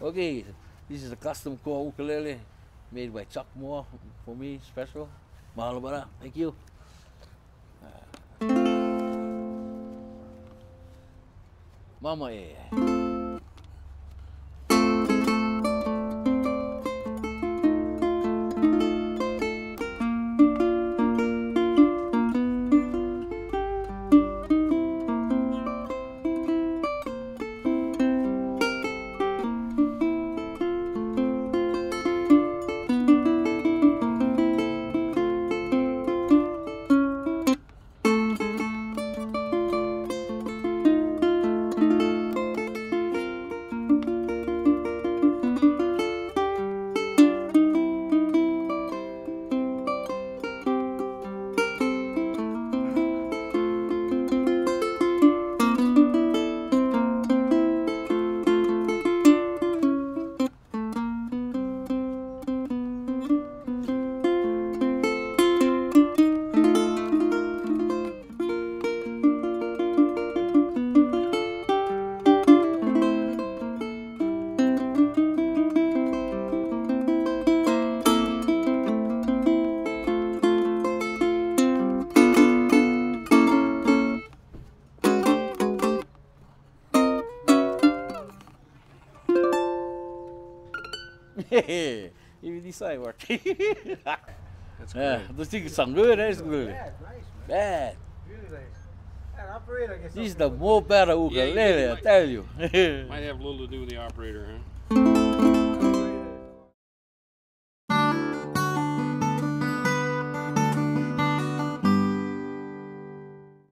Okay, this is a custom core ukulele made by Chuck Moore for me, special. Mahalo bara, thank you. Mama e. Even decide work. That's great. Those things sound good, eh? It's good. Bad, nice, man. Bad. Really nice. That operator, I guess. This is the more better ukulele, I tell you. Might have a little to do with the operator, huh?